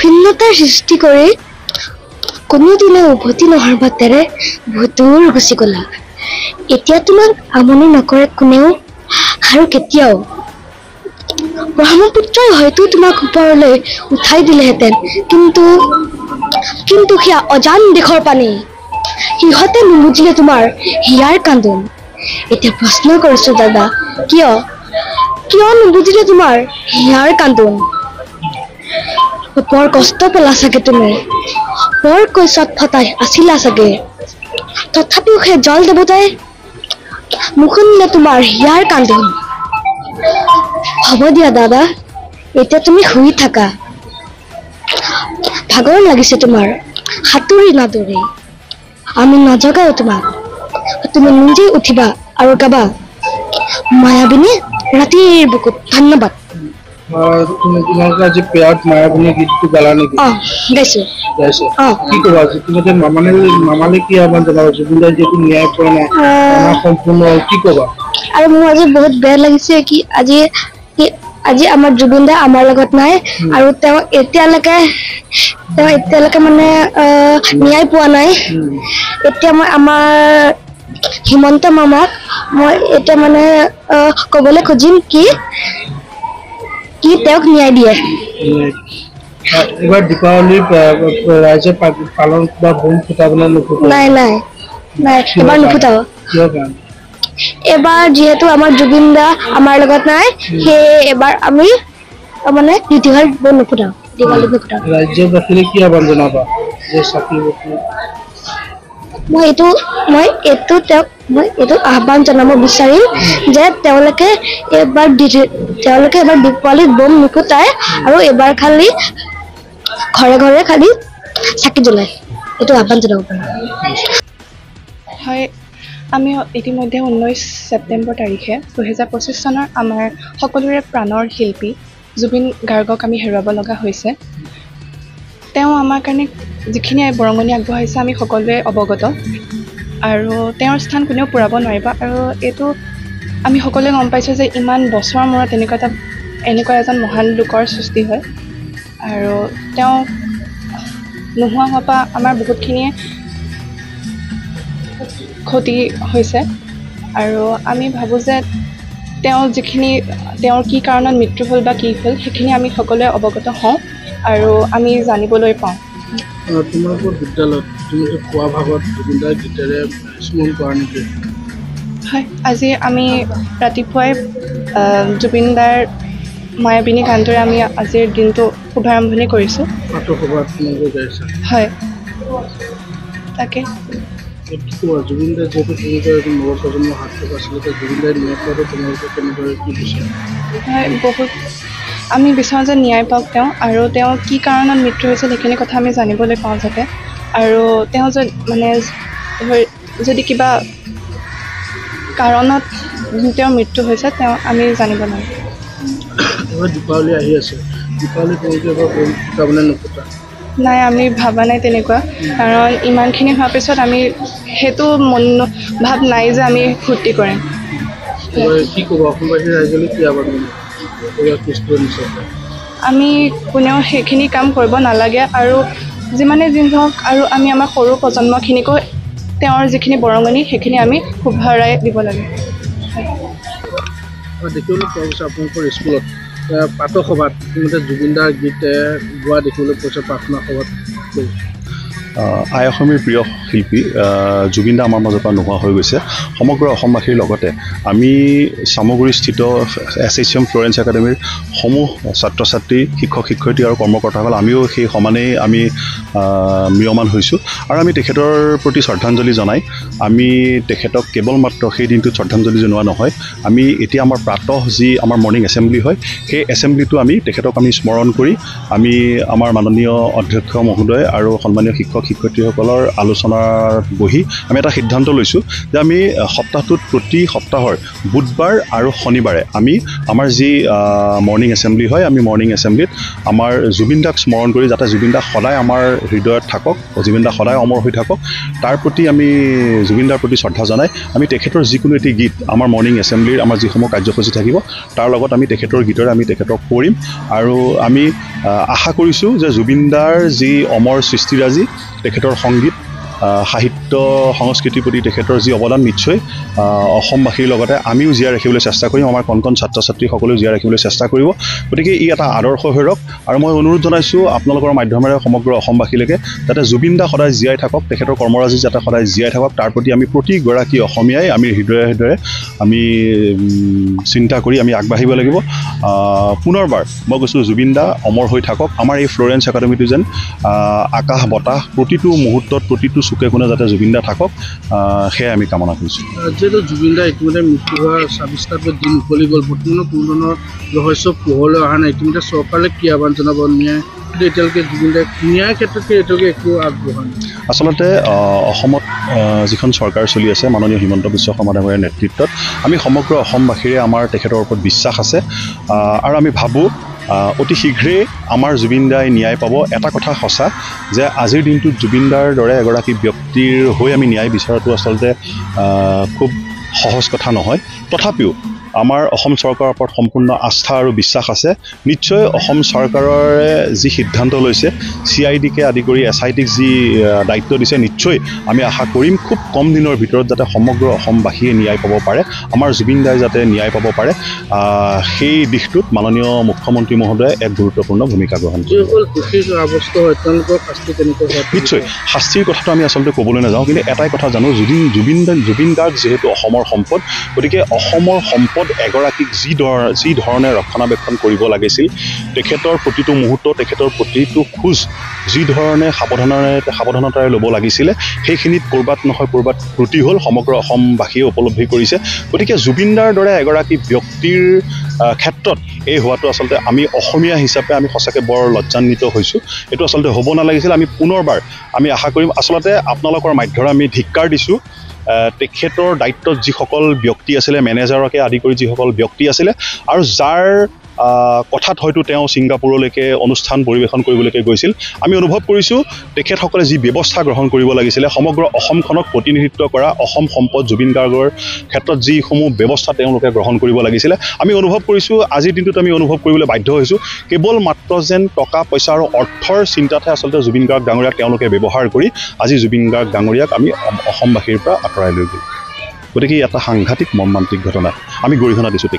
ভিন্নতাৰ সৃষ্টি কৰি কোনোদিনে উভতি নোহোৱাৰ বাটেৰে বহুত দূৰ গুচি গলা এতিয়া তোমাক আমনি নকৰে কোনেও আৰু কেতিয়াও ব্ৰহ্মপুত্ৰই হয়তো তোমাক ওপৰলৈ উঠাই দিলেহেঁতেন কিন্তু সেয়া অজান দেশৰ পানী সিহঁতে নুবুজিলে তোমাৰ হিয়াৰ কান্দোন এতিয়া প্ৰশ্ন কৰিছো দাদা কিয় নুবুজিলে তোমাৰ হিয়াৰ কান্দোন বৰ কষ্ট পেলা চাগে তুমি বৰ কৈছত ফটাই আছিলা চাগে তথাপিও সেই জল দেৱতাই নুশুনিলে তোমাৰ হিয়াৰ কান্দোন হ'ব দিয়া দাদা এতিয়া তুমি শুই থাকা ভাগৰ লাগিছে তোমাৰ সাঁতুৰি নাদৌৰি আমি নজগাও তোমাক তুমি নিজেই উঠিবা আৰু গাবা মায়াবিনী ৰাতিৰ বুকুত ধন্যবাদ তোমালোকে আজি পেয়াৰত মায়াবিনী গীতটো গালা নেকি গাইছো কি ক'বা ইতিমধ্যে মামালে কি আহ্বান জনাব জুবিন দাই যিহেতু ন্যায় পোৱা নাই সম্পূৰ্ণ কি ক'বা আৰু মোৰ আজি বহুত বেয়া লাগিছে কি আজি আমাৰ জুবিন দা আমাৰ লগত নাই আৰু তেওঁ এতিয়ালৈকে মানে ন্যায় পোৱা নাই এতিয়া মই আমাৰ হিমন্ত মামাক মই এতিয়া মানে ক'বলৈ খুজিম কি তেওঁক ন্যায় দিয়ে এবাৰ দীপাৱলী ৰাইজে পালন বা বোম ফুটাবলৈ নুফুটাব নাই এবাৰ নুফুটাব এবাৰ যিহেতু আমাৰ জুবিন দা আমাৰ লগত নাই সেয়ে এবাৰ আমি মানে দীঘল বোম নুফুটাও ৰাজ্যবাসীলৈ কি আহ্বান জনাবা মই এইটো আহ্বান জনাব বিচাৰিম যে তেওঁলোকে এবাৰ দীপাৱলীত বোম নুফুটাই আৰু এবাৰ খালি ঘৰে ঘৰে খালি চাকি জ্বলাই এইটো আহ্বান জনাব পাৰিম হয় আমি ইতিমধ্যে 19 ছেপ্টেম্বৰ তাৰিখে 2025 চনৰ আমাৰ সকলোৰে প্ৰাণৰ শিল্পী জুবিন গাৰ্গক আমি হেৰুৱাব লগা হৈছে তেওঁ আমাৰ কাৰণে যিখিনি বৰঙণি আগবঢ়াইছে আমি সকলোৱে অৱগত আৰু তেওঁৰ স্থান কোনেও পূৰাব নোৱাৰিব আৰু এইটো আমি সকলোৱে গম পাইছোঁ যে ইমান বছৰৰ মূৰত এনেকুৱা এজন মহান লোকৰ সৃষ্টি হয় আৰু তেওঁ নোহোৱা হোৱাৰ পৰা আমাৰ বহুতখিনিয়ে ক্ষতি হৈছে আৰু আমি ভাবোঁ যে তেওঁৰ কি কাৰণত মৃত্যু হ'ল বা কি হ'ল সেইখিনি আমি সকলোৱে অৱগত হওঁ আৰু আমি জানিবলৈ পাওঁ তোমালোকৰ বিদ্যালয়ত তুমি খোৱা ভাগত জুবিন দাৰ গীতেৰে স্মৰণ কৰা নেকি হয় আজি আমি ৰাতিপুৱাই জুবিন দাৰ মায়াবিনী গানটোৰে আমি আজিৰ দিনটো শুভাৰম্ভণি কৰিছোঁ হয় তাকে জুবিন দাৰ যিহেতু নৱপ্ৰজন্মৰ হাত থকা আচলতে জুবিন দাই ন্যায় পোৱাটো তোমালোকে কেনেদৰে কি বিচাৰে হয় বহুত আমি বিচাৰোঁ যে ন্যায় পাওক তেওঁ আৰু তেওঁ কি কাৰণত মৃত্যু হৈছিল সেইখিনি কথা আমি জানিবলৈ পাওঁ যাতে আৰু তেওঁ যদি কিবা কাৰণত তেওঁৰ মৃত্যু হৈছে তেওঁ আমি জানিব লাগে দীপাৱলী আহি আছে দীপাৱলী তোমালোকে এবাৰ বোম ফুটাবলৈ নুফুটা নাই আমি ভবা নাই তেনেকুৱা কাৰণ ইমানখিনি হোৱাৰ পিছত আমি সেইটো মনোভাৱ নাই যে আমি ফূৰ্তি কৰিম কি ক'ব অসমবাসী ৰাইজলৈ কি আহ্বান আমি কোনেও সেইখিনি কাম কৰিব নালাগে আৰু যিমানে যি হওক আৰু আমি আমাৰ সৰু প্ৰজন্মখিনিকো তেওঁৰ যিখিনি বৰঙণি সেইখিনি আমি শুভৰাই দিব লাগে দেখিবলৈ পোৱা গৈছে আপোনালোকৰ স্কুলত প্ৰাতঃ সভাত জুবিন দাৰ গীত গোৱা দেখিবলৈ পোৱা গৈছে প্ৰাৰ্থনা সভাত আই অসমীৰ প্ৰিয় শিল্পী জুবিন দা আমাৰ মাজৰ পৰা নোহোৱা হৈ গৈছে সমগ্ৰ অসমবাসীৰ লগতে আমি চামগুৰিস্থিত SHM ফ্লৰেন্স একাডেমীৰ সমূহ ছাত্ৰ ছাত্ৰী শিক্ষক শিক্ষয়িত্ৰী আৰু কৰ্মকৰ্তাসকল আমিও সেই সমানেই আমি ম্ৰিয়মান হৈছোঁ আৰু আমি তেখেতৰ প্ৰতি শ্ৰদ্ধাঞ্জলি জনাই আমি তেখেতক কেৱল মাত্ৰ সেই দিনটোত শ্ৰদ্ধাঞ্জলি জনোৱা নহয় আমি এতিয়া আমাৰ প্ৰাতঃ যি আমাৰ মৰ্ণিং এছেম্বলি হয় সেই এছেম্বলিটো আমি তেখেতক আমি স্মৰণ কৰি আমি আমাৰ মাননীয় অধ্যক্ষ মহোদয় আৰু সন্মানীয় শিক্ষক শিক্ষয়িত্ৰীসকলৰ আলোচনাত বহি আমি এটা সিদ্ধান্ত লৈছোঁ যে আমি সপ্তাহটোত প্ৰতি সপ্তাহৰ বুধবাৰ আৰু শনিবাৰে আমি আমাৰ যি মৰ্ণিং এছেম্বলি হয় আমি মৰ্ণিং এছেম্বলিত আমাৰ জুবিন দাক স্মৰণ কৰি যাতে জুবিন দা সদায় আমাৰ হৃদয়ত থাকক জুবিন দা সদায় অমৰ হৈ থাকক তাৰ প্ৰতি আমি জুবিন দাৰ প্ৰতি শ্ৰদ্ধা জনাই আমি তেখেতৰ যিকোনো এটি গীত আমাৰ মৰ্ণিং এছেম্বলিৰ আমাৰ যিসমূহ কাৰ্যসূচী থাকিব তাৰ লগত আমি তেখেতৰ গীতৰে আমি তেখেতক কৰিম আৰু আমি আশা কৰিছোঁ যে জুবিন দাৰ যি অমৰ সৃষ্টিৰাজি তেখেতৰ সংগীত সাহিত্য সংস্কৃতিৰ প্ৰতি তেখেতৰ যি অৱদান নিশ্চয় অসমবাসীৰ লগতে আমিও জীয়াই ৰাখিবলৈ চেষ্টা কৰিম আমাৰ কণ কণ ছাত্ৰ ছাত্ৰীসকলেও জীয়াই ৰাখিবলৈ চেষ্টা কৰিব গতিকে ই এটা আদৰ্শ হৈ ৰওক আৰু মই অনুৰোধ জনাইছোঁ আপোনালোকৰ মাধ্যমেৰে সমগ্ৰ অসমবাসীলৈকে যাতে জুবিন দা সদায় জীয়াই থাকক তেখেতৰ কৰ্মৰাজি যাতে সদায় জীয়াই থাকক তাৰ প্ৰতি আমি প্ৰতিগৰাকী অসমীয়াই আমি হৃদয়ে হৃদয়ে আমি চিন্তা কৰি আমি আগবাঢ়িব লাগিব পুনৰবাৰ মই কৈছোঁ জুবিন দা অমৰ হৈ থাকক আমাৰ এই ফ্লৰেন্স একাডেমীটো যেন আকাশ বতাহ প্ৰতিটো মুহূৰ্তত প্ৰতিটো চুকে কোণে যাতে জুবিন দা থাকক সেয়াই আমি কামনা কৰিছোঁ যিহেতু জুবিন দা ইতিমধ্যে মৃত্যু হোৱাৰ ২৬ তাৰিখত দিন উকলি গ'ল বৰ্তমানে কোনো ধৰণৰ ৰহস্য পোহৰলৈ অহা নাই ইতিমধ্যে চৰকাৰলৈ কি আহ্বান জনাব ন্যায় এতিয়ালৈকে জুবিন দাই ন্যায়ৰ ক্ষেত্ৰত এতিয়ালৈকে একো আগবঢ়া নাই আচলতে অসমত যিখন চৰকাৰ চলি আছে মাননীয় হিমন্ত বিশ্ব শৰ্মা ডাঙৰীয়াৰ নেতৃত্বত আমি সমগ্ৰ অসমবাসীৰে আমাৰ তেখেতৰ ওপৰত বিশ্বাস আছে আৰু আমি ভাবোঁ অতি শীঘ্ৰেই আমাৰ জুবিন দাই ন্যায় পাব এটা কথা সঁচা যে আজিৰ দিনটোত জুবিন দাৰ দৰে এগৰাকী ব্যক্তিৰ হৈ আমি ন্যায় বিচৰাটো আচলতে খুব সহজ কথা নহয় তথাপিও আমাৰ অসম চৰকাৰৰ ওপৰত সম্পূৰ্ণ আস্থা আৰু বিশ্বাস আছে নিশ্চয় অসম চৰকাৰে যি সিদ্ধান্ত লৈছে CIDকে আদি কৰি SITক যি দায়িত্ব দিছে নিশ্চয় আমি আশা কৰিম খুব কম দিনৰ ভিতৰত যাতে সমগ্ৰ অসমবাসীয়ে ন্যায় পাব পাৰে আমাৰ জুবিন দাই যাতে ন্যায় পাব পাৰে সেই দিশটোত মাননীয় মুখ্যমন্ত্ৰী মহোদয়ে এক গুৰুত্বপূৰ্ণ ভূমিকা গ্ৰহণ কৰে নিশ্চয় শাস্তিৰ কথাটো আমি আচলতে ক'বলৈ নাযাওঁ কিন্তু এটাই কথা জানো জুবিন গাৰ্গ যিহেতু অসমৰ সম্পদ গতিকে অসমৰ সম্পদ এগৰাকীক যি ধৰণে ৰক্ষণাবেক্ষণ কৰিব লাগিছিল তেখেতৰ প্ৰতিটো মুহূৰ্ত তেখেতৰ প্ৰতিটো খোজ যি ধৰণে সাৱধানতাৰে ল'ব লাগিছিলে সেইখিনিত ক'ৰবাত নহয় ক'ৰবাত ত্ৰুটি হ'ল সমগ্ৰ অসমবাসীয়ে উপলব্ধি কৰিছে গতিকে জুবিন দাৰ দৰে এগৰাকী ব্যক্তিৰ ক্ষেত্ৰত এই হোৱাটো আচলতে আমি অসমীয়া হিচাপে আমি সঁচাকৈ বৰ লজ্জান্বিত হৈছোঁ এইটো আচলতে হ'ব নালাগিছিল আমি পুনৰবাৰ আমি আশা কৰিম আচলতে আপোনালোকৰ মাধ্যমেৰে আমি ধিক্কাৰ দিছোঁ তেখেতৰ দায়িত্বত যিসকল ব্যক্তি আছিলে মেনেজাৰকে আদি কৰি যিসকল ব্যক্তি আছিলে আৰু যাৰ কথাত হয়তো তেওঁ ছিংগাপুৰলৈকে অনুষ্ঠান পৰিৱেশন কৰিবলৈকে গৈছিল আমি অনুভৱ কৰিছোঁ তেখেতসকলে যি ব্যৱস্থা গ্ৰহণ কৰিব লাগিছিলে সমগ্ৰ অসমখনক প্ৰতিনিধিত্ব কৰা অসম সম্পদ জুবিন গাৰ্গৰ ক্ষেত্ৰত যিসমূহ ব্যৱস্থা তেওঁলোকে গ্ৰহণ কৰিব লাগিছিলে আমি অনুভৱ কৰিছোঁ আজিৰ দিনটোত আমি অনুভৱ কৰিবলৈ বাধ্য হৈছোঁ কেৱল মাত্ৰ যেন টকা পইচা আৰু অৰ্থৰ চিন্তাতহে আচলতে জুবিন গাৰ্গ ডাঙৰীয়াক তেওঁলোকে ব্যৱহাৰ কৰি আজি জুবিন গাৰ্গ ডাঙৰীয়াক আমি অসমবাসীৰ পৰা আঁতৰাই লৈ গ'ল গতিকে এটা সাংঘাতিক মৰ্মান্তিক ঘটনা আমি গৰিহণা দিছোঁ